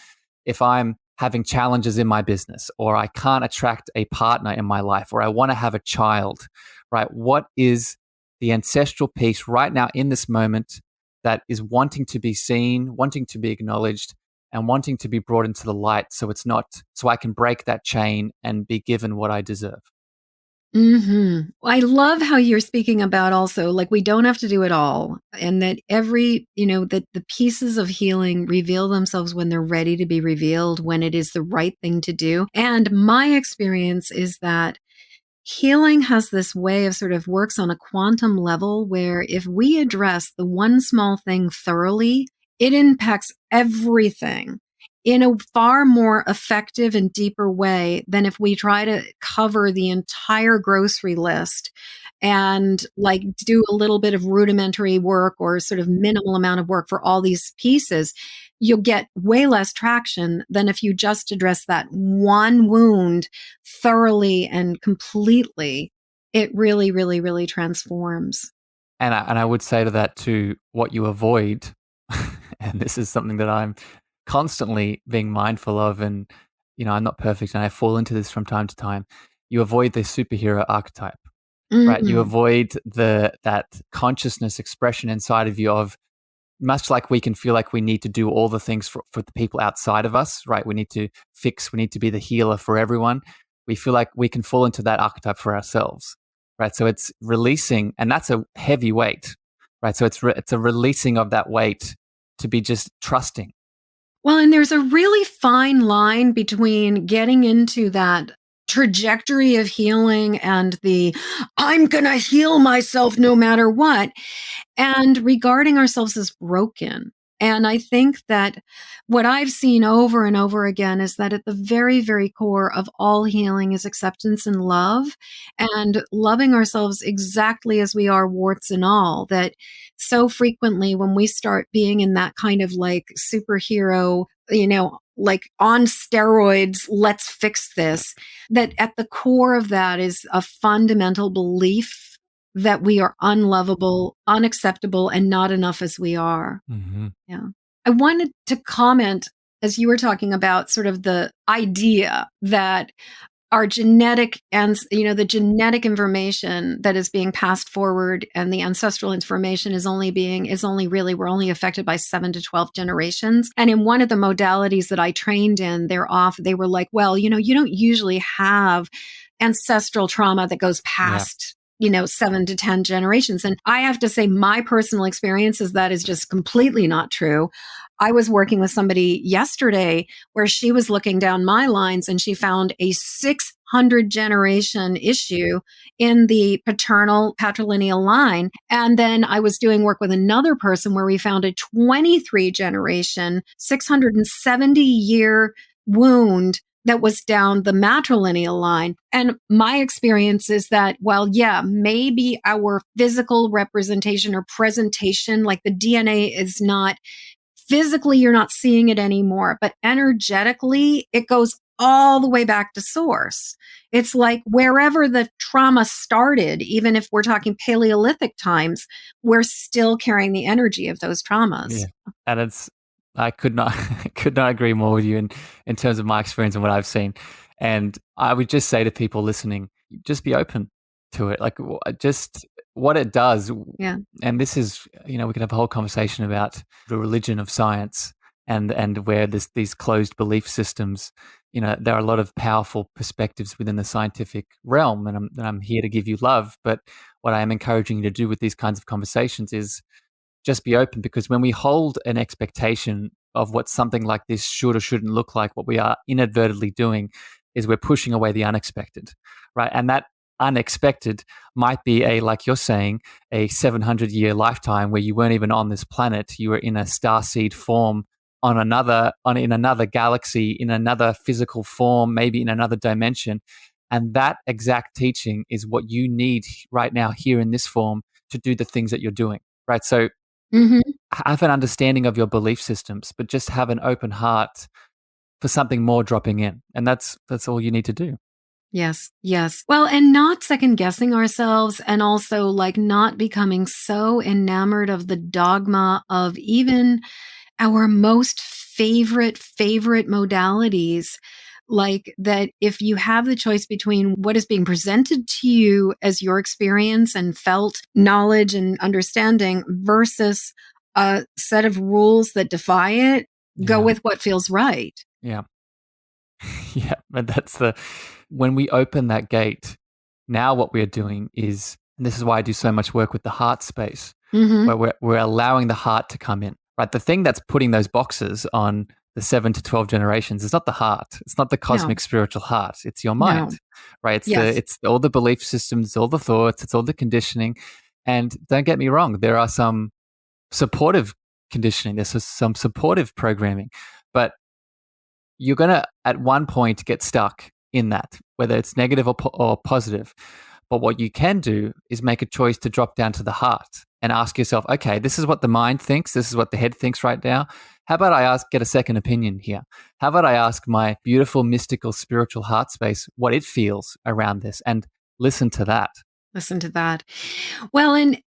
if I'm having challenges in my business, or I can't attract a partner in my life, or I want to have a child, right? What is the ancestral piece right now in this moment that is wanting to be seen, wanting to be acknowledged, and wanting to be brought into the light, so I can break that chain and be given what I deserve. I love how you're speaking about also, like, we don't have to do it all. And that that the pieces of healing reveal themselves when they're ready to be revealed, when it is the right thing to do. And my experience is that healing has this way of sort of works on a quantum level where if we address the one small thing thoroughly, it impacts everything in a far more effective and deeper way than if we try to cover the entire grocery list and like do a little bit of rudimentary work or sort of minimal amount of work for all these pieces. You'll get way less traction than if you just address that one wound thoroughly and completely. It really, really, really transforms. And I would say to that too, what you avoid, and this is something that I'm constantly being mindful of, and I'm not perfect, and I fall into this from time to time. You avoid the superhero archetype, right? You Mm. avoid that consciousness expression inside of you of, much like we can feel like we need to do all the things for the people outside of us, right? We need to fix, we need to be the healer for everyone. We feel like we can fall into that archetype for ourselves, right? So it's releasing, and that's a heavy weight, right? So it's a releasing of that weight to be just trusting. Well, and there's a really fine line between getting into that trajectory of healing and the I'm going to heal myself no matter what, and regarding ourselves as broken. And I think that what I've seen over and over again is that at the very, very core of all healing is acceptance and love, and loving ourselves exactly as we are, warts and all. That so frequently when we start being in that kind of like superhero, like on steroids, let's fix this, that at the core of that is a fundamental belief that we are unlovable, unacceptable, and not enough as we are. Mm-hmm. Yeah. I wanted to comment as you were talking about sort of the idea that our genetic and the genetic information that is being passed forward and the ancestral information is only really, we're only affected by 7 to 12 generations. And in one of the modalities that I trained in, they were like, well, you don't usually have ancestral trauma that goes Yeah. past 7 to 10 generations. And I have to say, my personal experience is that is just completely not true. I was working with somebody yesterday where she was looking down my lines and she found a 600 generation issue in the paternal patrilineal line. And then I was doing work with another person where we found a 23 generation, 670-year wound that was down the matrilineal line. And my experience is that, well, yeah, maybe our physical representation or presentation, like the DNA is not physically, you're not seeing it anymore, but energetically, it goes all the way back to source. It's like wherever the trauma started, even if we're talking Paleolithic times, we're still carrying the energy of those traumas. Yeah. And I could not could not agree more with you in terms of my experience and what I've seen. And I would just say to people listening, just be open to it. Like just what it does. Yeah. And this is, we could have a whole conversation about the religion of science and where these closed belief systems, there are a lot of powerful perspectives within the scientific realm, and I'm here to give you love. But what I am encouraging you to do with these kinds of conversations is just be open, because when we hold an expectation of what something like this should or shouldn't look like, what we are inadvertently doing is we're pushing away the unexpected, right? And that unexpected might be like you're saying, a 700-year lifetime where you weren't even on this planet. You were in a starseed form in another galaxy, in another physical form, maybe in another dimension. And that exact teaching is what you need right now here in this form to do the things that you're doing, right? So have an understanding of your belief systems, but just have an open heart for something more dropping in. And that's all you need to do. Yes, yes. Well, and not second guessing ourselves, and also like not becoming so enamored of the dogma of even our most favorite modalities. Like that, if you have the choice between what is being presented to you as your experience and felt knowledge and understanding versus a set of rules that defy it, go Yeah. with what feels right. Yeah. Yeah. And when we open that gate, now what we're doing is, and this is why I do so much work with the heart space, Mm-hmm. where we're allowing the heart to come in, right? The thing that's putting those boxes on the 7 to 12 generations is not the heart. It's not the No, cosmic spiritual heart. It's your no. mind, right? Yes. It's all the belief systems, all the thoughts, it's all the conditioning. And don't get me wrong, there are some supportive conditioning, there's some supportive programming, but you're going to at one point get stuck in that, whether it's negative or positive. But what you can do is make a choice to drop down to the heart and ask yourself, okay, this is what the mind thinks, this is what the head thinks right now. How about I get a second opinion here? How about I ask my beautiful, mystical, spiritual heart space what it feels around this, and listen to that? Listen to that. Well, and,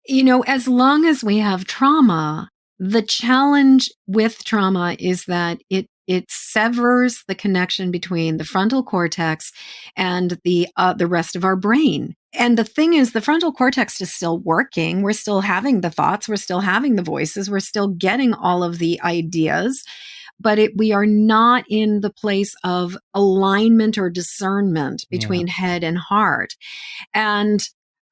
as long as we have trauma, the challenge with trauma is that it severs the connection between the frontal cortex and the rest of our brain. And the thing is, the frontal cortex is still working. We're still having the thoughts. We're still having the voices. We're still getting all of the ideas. But we are not in the place of alignment or discernment Yeah. between head and heart. And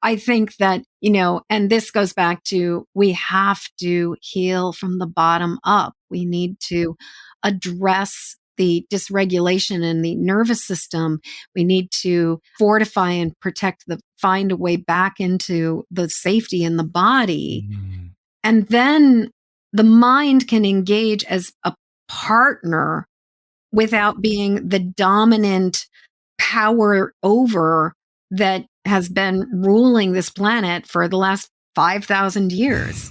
I think that, and this goes back to, we have to heal from the bottom up. We need to address the dysregulation in the nervous system. We need to fortify and find a way back into the safety in the body. Mm. And then the mind can engage as a partner without being the dominant power over that has been ruling this planet for the last 5,000 years.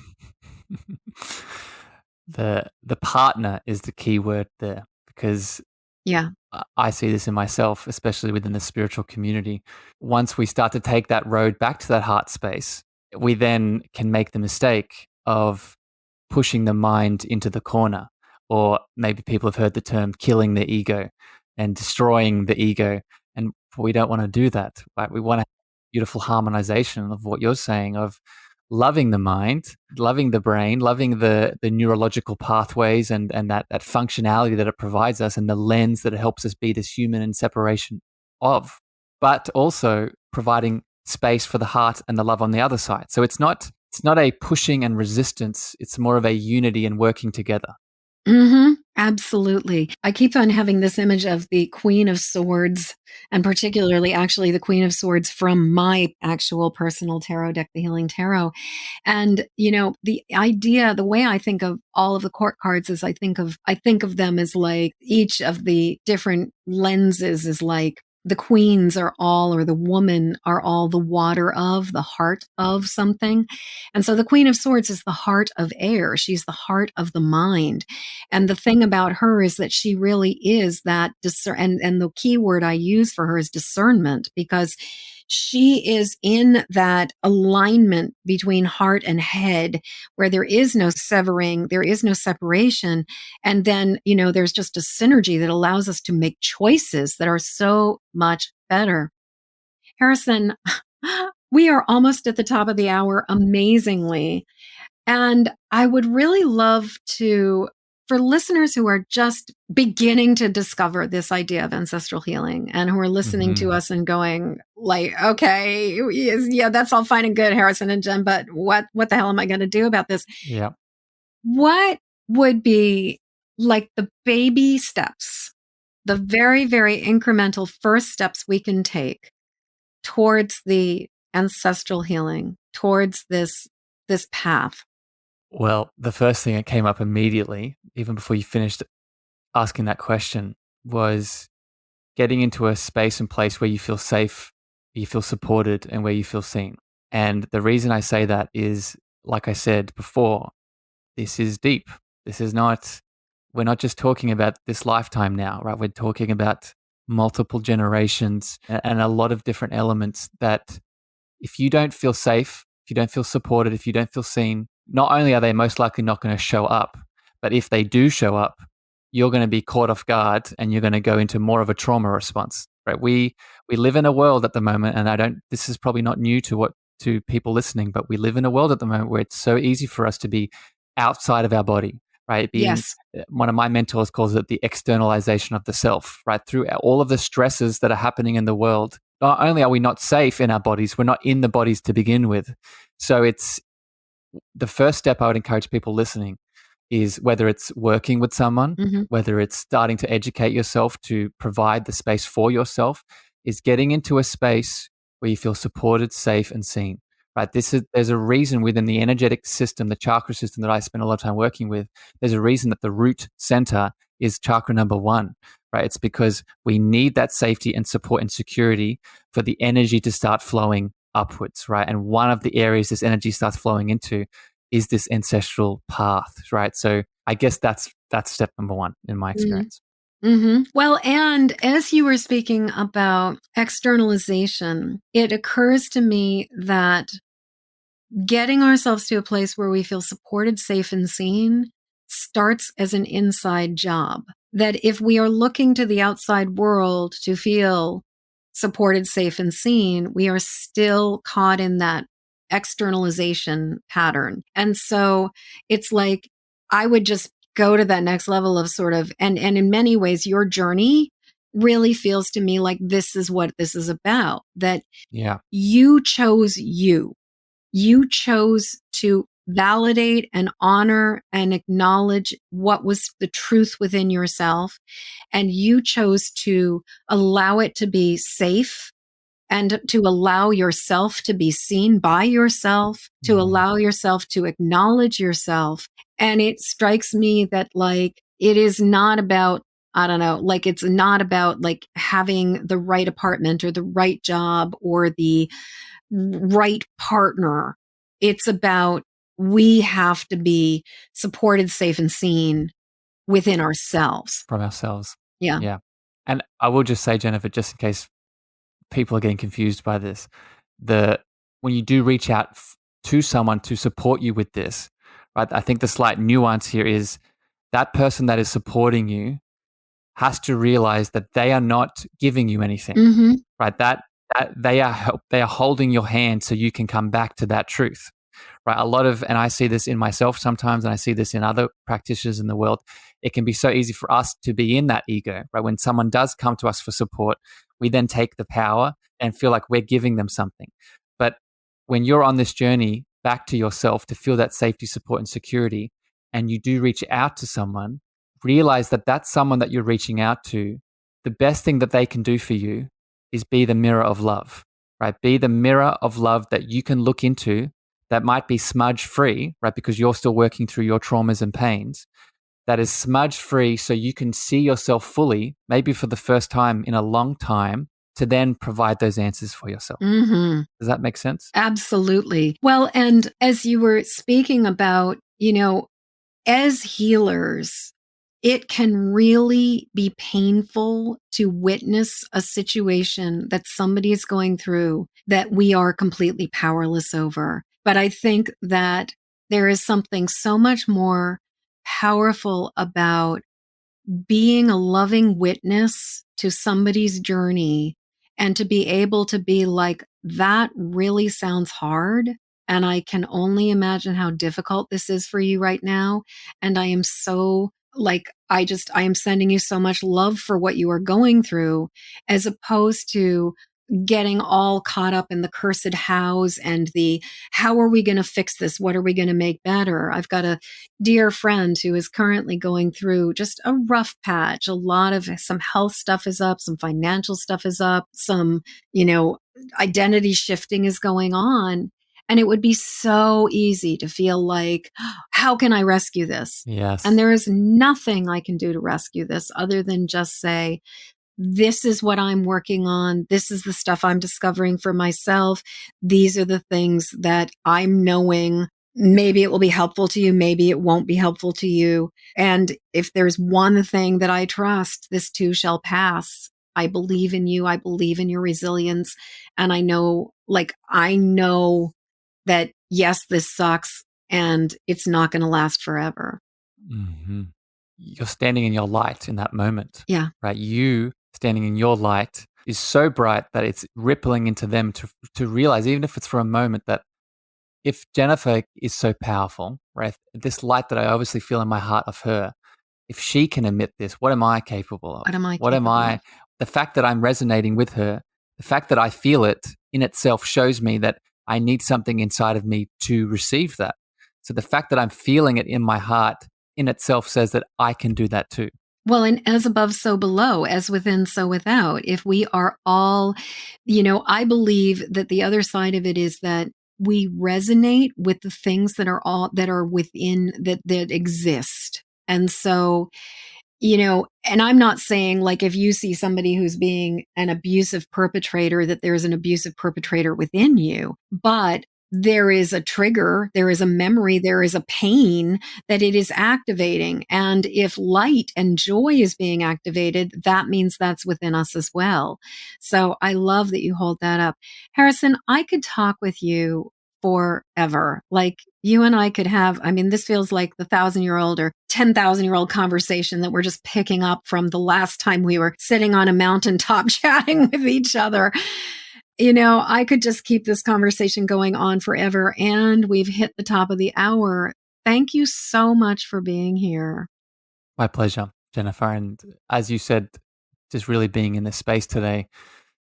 The partner is the key word there, because Yeah. I see this in myself, especially within the spiritual community. Once we start to take that road back to that heart space, we then can make the mistake of pushing the mind into the corner. Or maybe people have heard the term killing the ego and destroying the ego. And we don't want to do that, right? We want to have beautiful harmonization of what you're saying, of loving the mind, loving the brain, loving the neurological pathways and that functionality that it provides us, and the lens that it helps us be this human in separation of, but also providing space for the heart and the love on the other side. So it's not a pushing and resistance, it's more of a unity and working together. Mm-hmm. Absolutely. I keep on having this image of the Queen of Swords, and particularly actually the Queen of Swords from my actual personal tarot deck, the Healing Tarot. And, the idea, the way I think of all of the court cards is I think of them as like each of the different lenses is like the queens are all, or the woman are all the water of, the heart of something. And so the Queen of Swords is the heart of air. She's the heart of the mind. And the thing about her is that she really is that and the key word I use for her is discernment, because she is in that alignment between heart and head where there is no severing, there is no separation. And then, there's just a synergy that allows us to make choices that are so much better. Harrison, we are almost at the top of the hour, amazingly. And I would really love for listeners who are just beginning to discover this idea of ancestral healing and who are listening to us and going like, okay, yeah, that's all fine and good, Harrison and Jen, but what the hell am I going to do about this? Yeah. What would be like the baby steps, the very, very incremental first steps we can take towards the ancestral healing, towards this path? Well, the first thing that came up immediately, even before you finished asking that question, was getting into a space and place where you feel safe, you feel supported, and where you feel seen. And the reason I say that is, like I said before, this is deep. This is not, we're not just talking about this lifetime now, right? We're talking about multiple generations and a lot of different elements that if you don't feel safe, if you don't feel supported, if you don't feel seen, not only are they most likely not going to show up, but if they do show up, you're going to be caught off guard and you're going to go into more of a trauma response. Right? We live in a world at the moment, and this is probably not new to people listening, but we live in a world at the moment where it's so easy for us to be outside of our body, right? Being Yes. one of my mentors calls it the externalization of the self, right? Through all of the stresses that are happening in the world, not only are we not safe in our bodies, we're not in the bodies to begin with. So it's the first step I would encourage people listening is whether it's working with someone, Mm-hmm. whether it's starting to educate yourself to provide the space for yourself, is getting into a space where you feel supported, safe, and seen. Right? There's a reason within the energetic system, the chakra system that I spend a lot of time working with. There's a reason that the root center is chakra number 1. Right? It's because we need that safety and support and security for the energy to start flowing upwards. Right? And one of the areas this energy starts flowing into is this ancestral path, right? So I guess that's step number 1 in my experience. Mm-hmm. Well, and as you were speaking about externalization, it occurs to me that getting ourselves to a place where we feel supported, safe, and seen starts as an inside job. That if we are looking to the outside world to feel supported, safe, and seen, we are still caught in that externalization pattern. And so it's like I would just go to that next level of sort of, and in many ways, your journey really feels to me like this is what this is about, that Yeah. you chose you. You chose to validate and honor and acknowledge what was the truth within yourself. And you chose to allow it to be safe and to allow yourself to be seen by yourself, to allow yourself to acknowledge yourself. And it strikes me that like, it is not about, I don't know, like it's not about like having the right apartment or the right job or the right partner. It's about we have to be supported, safe, and seen within ourselves. From ourselves. Yeah. Yeah. And I will just say, Jennifer, just in case people are getting confused by this, when you do reach out to someone to support you with this, right? I think the slight nuance here is that person that is supporting you has to realize that they are not giving you anything, Mm-hmm. right? That they are holding your hand so you can come back to that truth, right? And I see this in myself sometimes, and I see this in other practitioners in the world. It can be so easy for us to be in that ego, right? When someone does come to us for support, we then take the power and feel like we're giving them something. But when you're on this journey back to yourself to feel that safety, support, and security, and you do reach out to someone, realize that that's someone that you're reaching out to. The best thing that they can do for you is be the mirror of love, right? Be the mirror of love that you can look into that might be smudge free, right? Because you're still working through your traumas and pains, that is smudge free so you can see yourself fully, maybe for the first time in a long time, to then provide those answers for yourself. Mm-hmm. Does that make sense? Absolutely. Well, and as you were speaking about, as healers, it can really be painful to witness a situation that somebody is going through that we are completely powerless over. But I think that there is something so much more powerful about being a loving witness to somebody's journey and to be able to be like, that really sounds hard. And I can only imagine how difficult this is for you right now. And I am so I am sending you so much love for what you are going through, as opposed to getting all caught up in the cursed hows and the how are we going to fix this? What are we going to make better? I've got a dear friend who is currently going through just a rough patch. A lot of some health stuff is up, some financial stuff is up, some, identity shifting is going on. And it would be so easy to feel like, how can I rescue this? And Yes. there is nothing I can do to rescue this other than just say, this is what I'm working on. This is the stuff I'm discovering for myself. These are the things that I'm knowing. Maybe it will be helpful to you. Maybe it won't be helpful to you. And if there's one thing that I trust, this too shall pass. I believe in you. I believe in your resilience. And I know that, yes, this sucks and it's not going to last forever. Hmm. You're standing in your light in that moment. Yeah. Right? You standing in your light is so bright that it's rippling into them to realize, even if it's for a moment, that if Jennifer is so powerful, right? This light that I obviously feel in my heart of her, if she can emit this, what am I capable of? What am I What am capable of? I? The fact that I'm resonating with her, the fact that I feel it in itself shows me that I need something inside of me to receive that. So the fact that I'm feeling it in my heart in itself says that I can do that too. Well, and as above, so below, as within, so without. If we are all, I believe that the other side of it is that we resonate with the things that are within that exist. And so, and I'm not saying like if you see somebody who's being an abusive perpetrator, that there's an abusive perpetrator within you, but there is a trigger, there is a memory, there is a pain that it is activating. And if light and joy is being activated, that means that's within us as well. So I love that you hold that up. Harrison, I could talk with you forever. Like you and I could have, this feels like the 1,000-year-old or 10,000-year-old conversation that we're just picking up from the last time we were sitting on a mountaintop chatting with each other. I could just keep this conversation going on forever, and we've hit the top of the hour. Thank you so much for being here. My pleasure, Jennifer. And as you said, just really being in this space today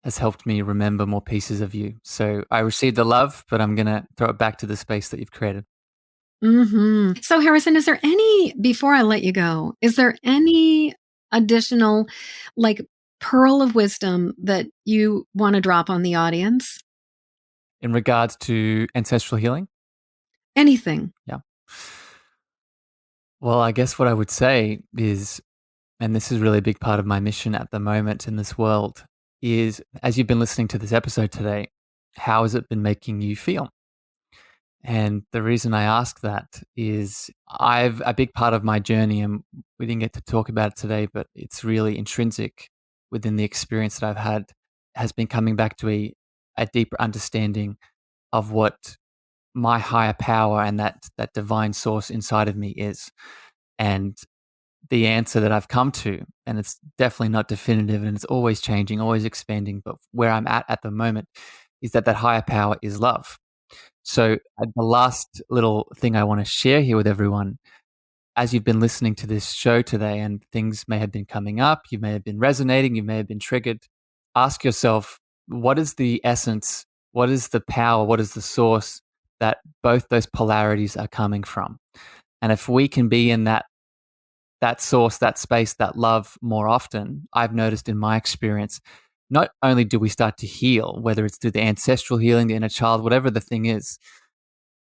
has helped me remember more pieces of you. So I received the love, but I'm going to throw it back to the space that you've created. Mm-hmm. So, Harrison, before I let you go, is there any additional pearl of wisdom that you want to drop on the audience? In regards to ancestral healing? Anything. Yeah. Well, I guess what I would say is, and this is really a big part of my mission at the moment in this world, is as you've been listening to this episode today, how has it been making you feel? And the reason I ask that is a big part of my journey, and we didn't get to talk about it today, but it's really intrinsic within the experience that I've had, has been coming back to a deeper understanding of what my higher power and that divine source inside of me is. And the answer that I've come to, and it's definitely not definitive and it's always changing, always expanding, but where I'm at the moment is that higher power is love. So the last little thing I want to share here with everyone, as you've been listening to this show today and things may have been coming up, you may have been resonating, you may have been triggered, ask yourself, what is the essence? What is the power? What is the source that both those polarities are coming from? And if we can be in that that source, that space, that love more often, I've noticed in my experience, not only do we start to heal, whether it's through the ancestral healing, the inner child, whatever the thing is,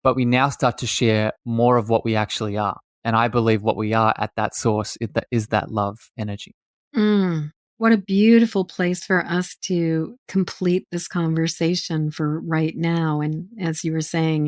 but we now start to share more of what we actually are. And I believe what we are at that source is that love energy. Mm, what a beautiful place for us to complete this conversation for right now. And as you were saying,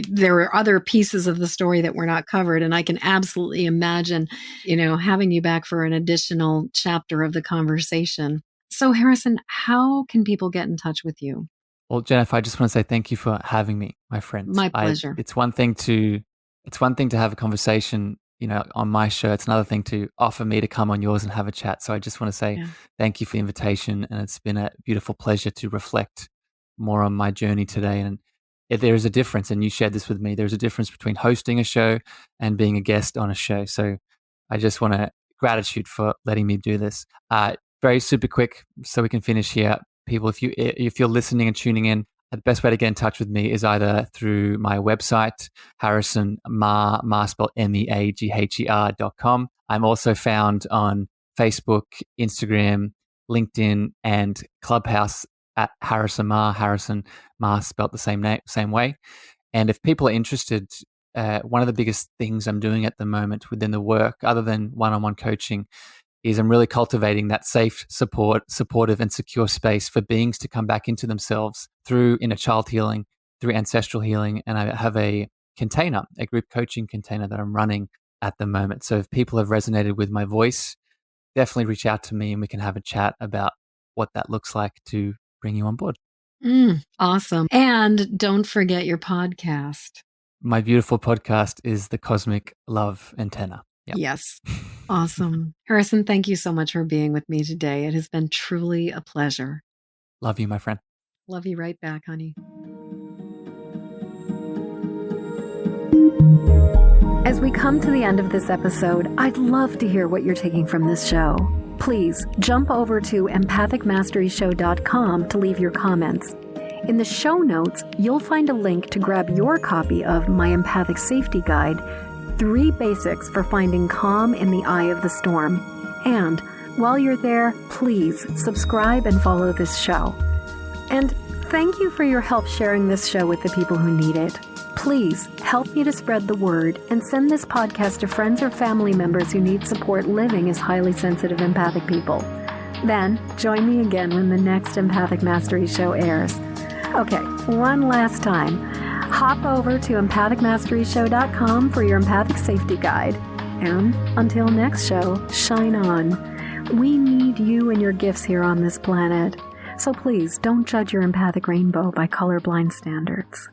there were other pieces of the story that were not covered. And I can absolutely imagine, having you back for an additional chapter of the conversation. So, Harrison, how can people get in touch with you? Well, Jennifer, I just want to say thank you for having me, my friend. My pleasure. It's one thing to have a conversation, on my show. It's another thing to offer me to come on yours and have a chat. So I just want to say thank you for the invitation, and it's been a beautiful pleasure to reflect more on my journey today. And there is a difference, and you shared this with me. There's a difference between hosting a show and being a guest on a show. So I just want to gratitude for letting me do this. Very super quick, so we can finish here. People, if you're listening and tuning in, the best way to get in touch with me is either through my website, Harrison Meagher spelled MEAGHER.com. I'm also found on Facebook, Instagram, LinkedIn, and Clubhouse at Harrison Meagher spelled the same way. And if people are interested, one of the biggest things I'm doing at the moment within the work, other than one-on-one coaching, is I'm really cultivating that safe, supportive, and secure space for beings to come back into themselves through inner child healing, through ancestral healing. And I have a group coaching container that I'm running at the moment. So if people have resonated with my voice, definitely reach out to me and we can have a chat about what that looks like to bring you on board. Awesome. And don't forget your podcast. My beautiful podcast is the Cosmic Love Antenna. Yep. Yes. Awesome. Harrison, thank you so much for being with me today. It has been truly a pleasure. Love you, my friend. Love you right back, honey. As we come to the end of this episode, I'd love to hear what you're taking from this show. Please jump over to empathicmasteryshow.com to leave your comments. In the show notes, you'll find a link to grab your copy of my Empathic Safety Guide, 3 Basics for Finding Calm in the Eye of the Storm. And while you're there, please subscribe and follow this show. And thank you for your help sharing this show with the people who need it. Please help me to spread the word and send this podcast to friends or family members who need support living as highly sensitive empathic people. Then join me again when the next Empathic Mastery Show airs. Okay, one last time. Hop over to empathicmasteryshow.com for your Empathic Safety Guide. And until next show, shine on. We need you and your gifts here on this planet. So please don't judge your empathic rainbow by colorblind standards.